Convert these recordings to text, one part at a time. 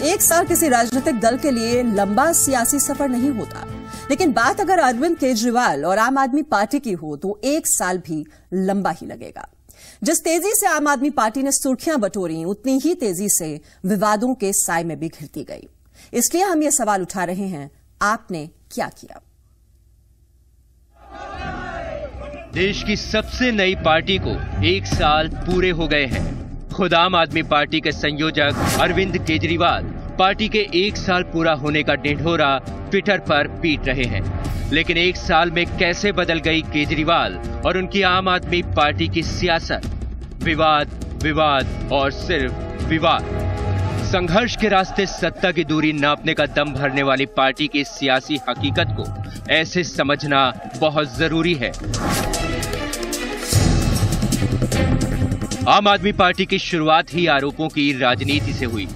एक साल किसी राजनीतिक दल के लिए लंबा सियासी सफर नहीं होता, लेकिन बात अगर अरविंद केजरीवाल और आम आदमी पार्टी की हो तो एक साल भी लंबा ही लगेगा। जिस तेजी से आम आदमी पार्टी ने सुर्खियां बटोरी, उतनी ही तेजी से विवादों के साए में भी घिरती गई। इसलिए हम ये सवाल उठा रहे हैं, आपने क्या किया? देश की सबसे नई पार्टी को एक साल पूरे हो गए हैं। खुद आम आदमी पार्टी के संयोजक अरविंद केजरीवाल पार्टी के एक साल पूरा होने का ढिंढोरा ट्विटर पर पीट रहे हैं। लेकिन एक साल में कैसे बदल गई केजरीवाल और उनकी आम आदमी पार्टी की सियासत? विवाद, विवाद और सिर्फ विवाद। संघर्ष के रास्ते सत्ता की दूरी नापने का दम भरने वाली पार्टी की सियासी हकीकत को ऐसे समझना बहुत जरूरी है। आम आदमी पार्टी की शुरुआत ही आरोपों की राजनीति से हुई।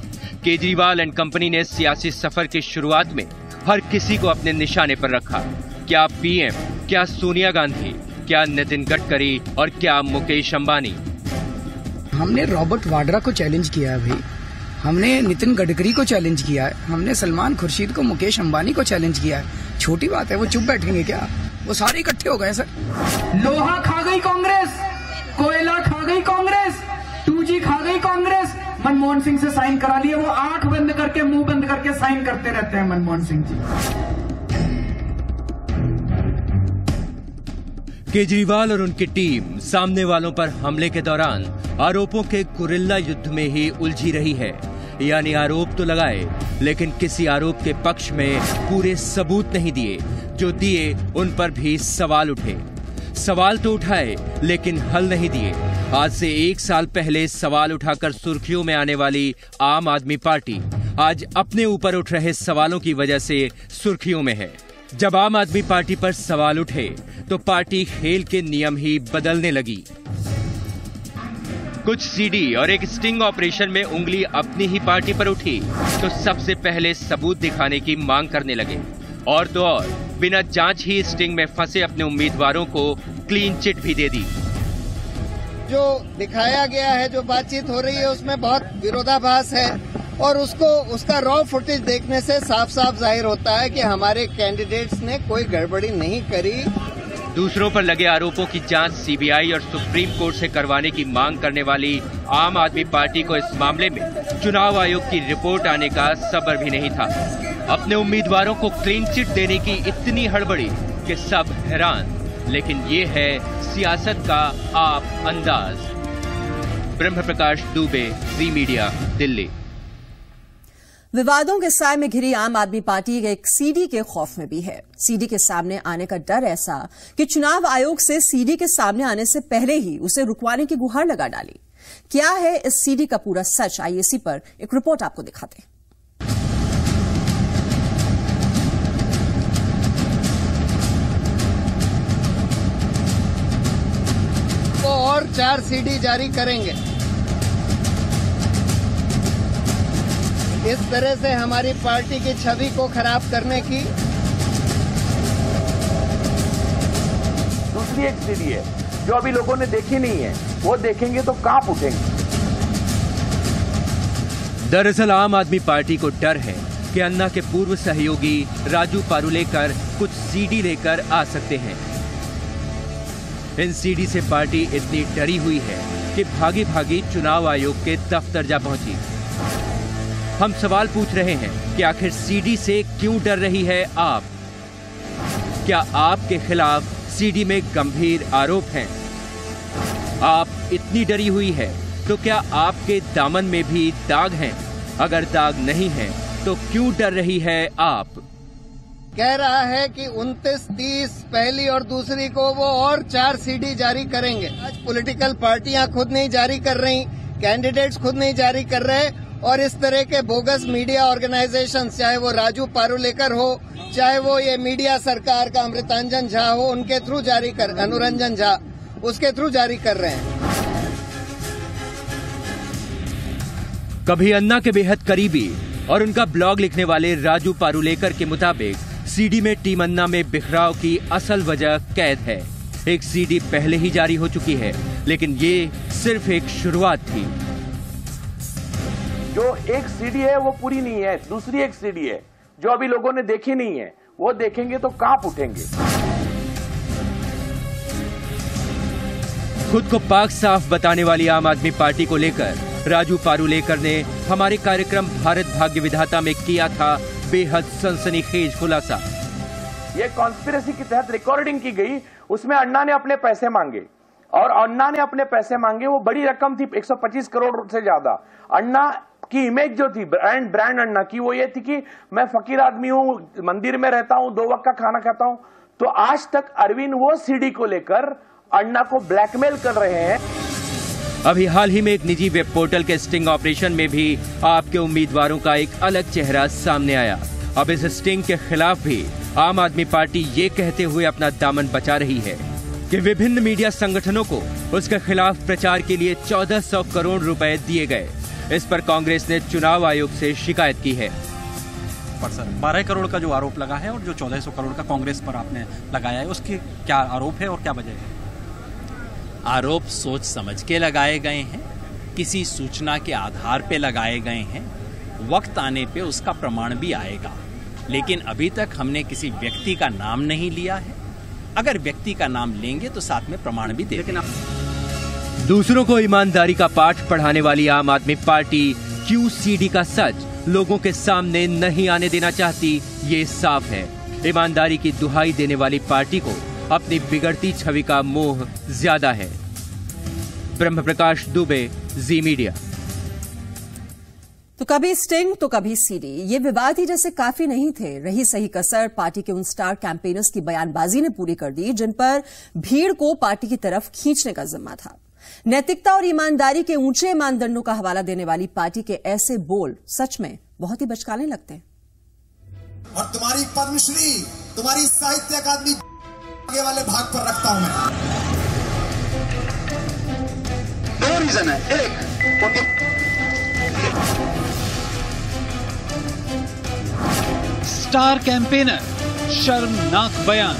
केजरीवाल एंड कंपनी ने सियासी सफर की शुरुआत में हर किसी को अपने निशाने पर रखा। क्या पीएम, क्या सोनिया गांधी, क्या नितिन गडकरी और क्या मुकेश अंबानी। हमने रॉबर्ट वाड्रा को चैलेंज किया है भाई, हमने नितिन गडकरी को चैलेंज किया है, हमने सलमान खुर्शीद को, मुकेश अंबानी को चैलेंज किया है। छोटी बात है, वो चुप बैठेंगे क्या? वो सारे इकट्ठे हो गए सर। लोहा खा गई कांग्रेस, कोयला खा गई कांग्रेस, 2G खा गई कांग्रेस। मनमोहन सिंह से साइन करा लिए, वो आंख बंद करके मुंह बंद करके साइन करते रहते हैं मनमोहन सिंह जी। केजरीवाल और उनकी टीम सामने वालों पर हमले के दौरान आरोपों के गुरिल्ला युद्ध में ही उलझी रही है। यानी आरोप तो लगाए, लेकिन किसी आरोप के पक्ष में पूरे सबूत नहीं दिए। जो दिए उन पर भी सवाल उठे। सवाल तो उठाए लेकिन हल नहीं दिए। आज से एक साल पहले सवाल उठाकर सुर्खियों में आने वाली आम आदमी पार्टी आज अपने ऊपर उठ रहे सवालों की वजह से सुर्खियों में है। जब आम आदमी पार्टी पर सवाल उठे तो पार्टी खेल के नियम ही बदलने लगी। कुछ सीडी और एक स्टिंग ऑपरेशन में उंगली अपनी ही पार्टी पर उठी तो सबसे पहले सबूत दिखाने की मांग करने लगे। और तो और बिना जांच ही स्टिंग में फंसे अपने उम्मीदवारों को क्लीन चिट भी दे दी। जो दिखाया गया है, जो बातचीत हो रही है, उसमें बहुत विरोधाभास है और उसका रॉ फुटेज देखने से साफ साफ जाहिर होता है कि हमारे कैंडिडेट्स ने कोई गड़बड़ी नहीं करी। दूसरों पर लगे आरोपों की जांच सीबीआई और सुप्रीम कोर्ट से करवाने की मांग करने वाली आम आदमी पार्टी को इस मामले में चुनाव आयोग की रिपोर्ट आने का सब्र भी नहीं था। अपने उम्मीदवारों को क्लीन चिट देने की इतनी हड़बड़ी कि सब हैरान। लेकिन ये है सियासत का आप अंदाज। ब्रह्म प्रकाश दुबे, जी मीडिया, दिल्ली। विवादों के साए में घिरी आम आदमी पार्टी एक सीडी के खौफ में भी है। सीडी के सामने आने का डर ऐसा कि चुनाव आयोग से सीडी के सामने आने से पहले ही उसे रुकवाने की गुहार लगा डाली। क्या है इस सीडी का पूरा सच? आइए इसी पर एक रिपोर्ट आपको दिखाते हैं। वो और 4 सीडी जारी करेंगे। इस तरह से हमारी पार्टी की छवि को खराब करने की। दूसरी एक सीडी है जो अभी लोगों ने देखी नहीं है, वो देखेंगे तो कांप उठेंगे। दरअसल आम आदमी पार्टी को डर है कि अन्ना के पूर्व सहयोगी राजू पारुलेकर कुछ सीडी लेकर आ सकते हैं। इन सीडी से पार्टी इतनी डरी हुई है कि भागी भागी चुनाव आयोग के दफ्तर जा पहुंची। हम सवाल पूछ रहे हैं कि आखिर सीडी से क्यों डर रही है आप? क्या आपके खिलाफ सीडी में गंभीर आरोप हैं? आप इतनी डरी हुई है तो क्या आपके दामन में भी दाग हैं? अगर दाग नहीं है तो क्यों डर रही है आप? कह रहा है कि 29, 30 पहली और दूसरी को वो और 4 सीडी जारी करेंगे। आज पॉलिटिकल पार्टियां खुद नहीं जारी कर रही, कैंडिडेट्स खुद नहीं जारी कर रहे और इस तरह के बोगस मीडिया ऑर्गेनाइजेशन, चाहे वो राजू पारुलेकर हो, चाहे वो ये मीडिया सरकार का अमृतांजन झा हो, उनके थ्रू जारी कर, अनुरंजन झा, उसके थ्रू जारी कर रहे हैं। कभी अन्ना के बेहद करीबी और उनका ब्लॉग लिखने वाले राजू पारुलेकर के मुताबिक सीडी में टीम अन्ना में बिखराव की असल वजह कैद है। एक सीडी पहले ही जारी हो चुकी है, लेकिन ये सिर्फ एक शुरुआत थी। जो एक सीडी है वो पूरी नहीं है, दूसरी एक सीडी है जो अभी लोगों ने देखी नहीं है, वो देखेंगे तो कांप उठेंगे। खुद को पाक साफ बताने वाली आम आदमी पार्टी को लेकर राजू पारुलेकर ने हमारे कार्यक्रम भारत भाग्य विधाता में किया था बेहद सनसनीखेज खुलासा। ये कॉन्स्पिरेसी के तहत रिकॉर्डिंग की गई, उसमें अन्ना ने अपने पैसे मांगे और अन्ना ने अपने पैसे मांगे, वो बड़ी रकम थी 125 करोड़ से ज्यादा। अन्ना की इमेज जो थी ब्रांड अन्ना की, वो ये थी कि मैं फकीर आदमी हूं, मंदिर में रहता हूं, 2 वक्त का खाना खाता हूं। तो आज तक अरविंद वो सीडी को लेकर अन्ना को ब्लैकमेल कर रहे हैं। अभी हाल ही में एक निजी वेब पोर्टल के स्टिंग ऑपरेशन में भी आपके उम्मीदवारों का एक अलग चेहरा सामने आया। अब इस स्टिंग के खिलाफ भी आम आदमी पार्टी ये कहते हुए अपना दामन बचा रही है कि विभिन्न मीडिया संगठनों को उसके खिलाफ प्रचार के लिए 1400 करोड़ रुपए दिए गए। इस पर कांग्रेस ने चुनाव आयोग से शिकायत की है। पर सर 12 करोड़ का जो आरोप लगा है और जो 1400 करोड़ का कांग्रेस पर आपने लगाया है, उसकी क्या आरोप है और क्या वजह है? आरोप सोच समझ के लगाए गए हैं, किसी सूचना के आधार पे लगाए गए हैं। वक्त आने पे उसका प्रमाण भी आएगा, लेकिन अभी तक हमने किसी व्यक्ति का नाम नहीं लिया है। अगर व्यक्ति का नाम लेंगे तो साथ में प्रमाण भी देंगे। दूसरों को ईमानदारी का पाठ पढ़ाने वाली आम आदमी पार्टी QCD का सच लोगों के सामने नहीं आने देना चाहती, ये साफ है। ईमानदारी की दुहाई देने वाली पार्टी को अपनी बिगड़ती छवि का मोह ज्यादा है। ब्रह्म प्रकाश दुबे, जी मीडिया। तो कभी स्टिंग तो कभी सीडी, ये विवाद ही जैसे काफी नहीं थे। रही सही कसर पार्टी के उन स्टार कैंपेनर्स की बयानबाजी ने पूरी कर दी, जिन पर भीड़ को पार्टी की तरफ खींचने का जिम्मा था। नैतिकता और ईमानदारी के ऊंचे मानदंडों का हवाला देने वाली पार्टी के ऐसे बोल सच में बहुत ही बचकाने लगते हैं। और तुम्हारी पद्मश्री, तुम्हारी साहित्य अकादमी आगे वाले भाग पर रखता हूं मैं। 2 रीजन है। एक, स्टार कैंपेनर, शर्मनाक बयान।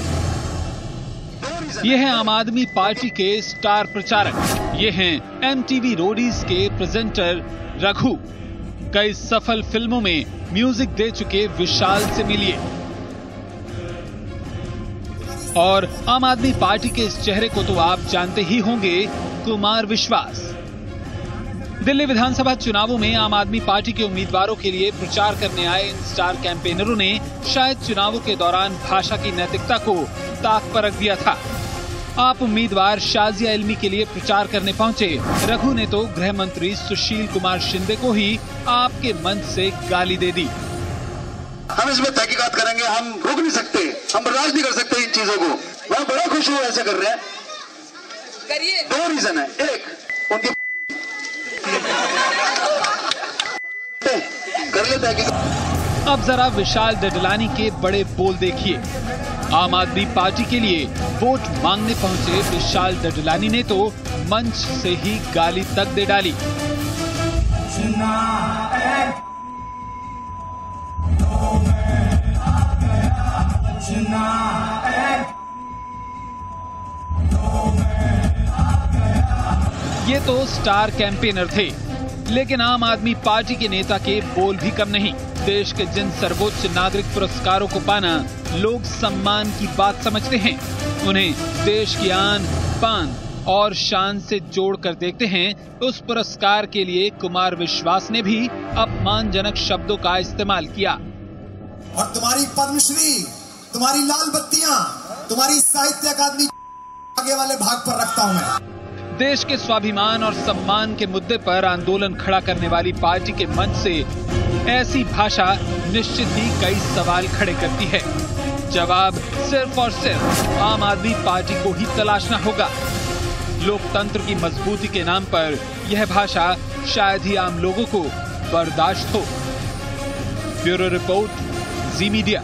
ये हैं आम आदमी पार्टी के स्टार प्रचारक। ये हैं MTV रोडीज के प्रेजेंटर रघु। कई सफल फिल्मों में म्यूजिक दे चुके विशाल से मिलिए। और आम आदमी पार्टी के इस चेहरे को तो आप जानते ही होंगे, कुमार विश्वास। दिल्ली विधानसभा चुनावों में आम आदमी पार्टी के उम्मीदवारों के लिए प्रचार करने आए इन स्टार कैंपेनरों ने शायद चुनावों के दौरान भाषा की नैतिकता को ताक पर रख दिया था। आप उम्मीदवार शाजिया इल्मी के लिए प्रचार करने पहुंचे रघु ने तो गृह मंत्री सुशील कुमार शिंदे को ही आपके मंच से गाली दे दी। हम इसमें तहकीकात करेंगे, हम रोक नहीं सकते, हम बर्दाश्त नहीं कर सकते इन चीजों को। मैं बड़ा खुश हूँ ऐसे कर रहे हैं। करिए। 2 रीजन है। एक, उनकी कर लेते हैं। अब जरा विशाल डडलानी के बड़े बोल देखिए। आम आदमी पार्टी के लिए वोट मांगने पहुंचे विशाल डडलानी ने तो मंच से ही गाली तक दे डाली। ये तो स्टार कैंपेनर थे, लेकिन आम आदमी पार्टी के नेता के बोल भी कम नहीं। देश के जिन सर्वोच्च नागरिक पुरस्कारों को पाना लोग सम्मान की बात समझते हैं, उन्हें देश की आन, पान और शान से जोड़कर देखते हैं। उस पुरस्कार के लिए कुमार विश्वास ने भी अपमानजनक शब्दों का इस्तेमाल किया। और तुम्हारी पद्मश्री, तुम्हारी लाल बत्तियां, तुम्हारी साहित्य अकादमी आगे वाले भाग पर रखता हूं मैं। देश के स्वाभिमान और सम्मान के मुद्दे पर आंदोलन खड़ा करने वाली पार्टी के मंच से ऐसी भाषा निश्चित ही कई सवाल खड़े करती है। जवाब सिर्फ और सिर्फ आम आदमी पार्टी को ही तलाशना होगा। लोकतंत्र की मजबूती के नाम पर यह भाषा शायद ही आम लोगों को बर्दाश्त हो। ब्यूरो रिपोर्ट, जी मीडिया।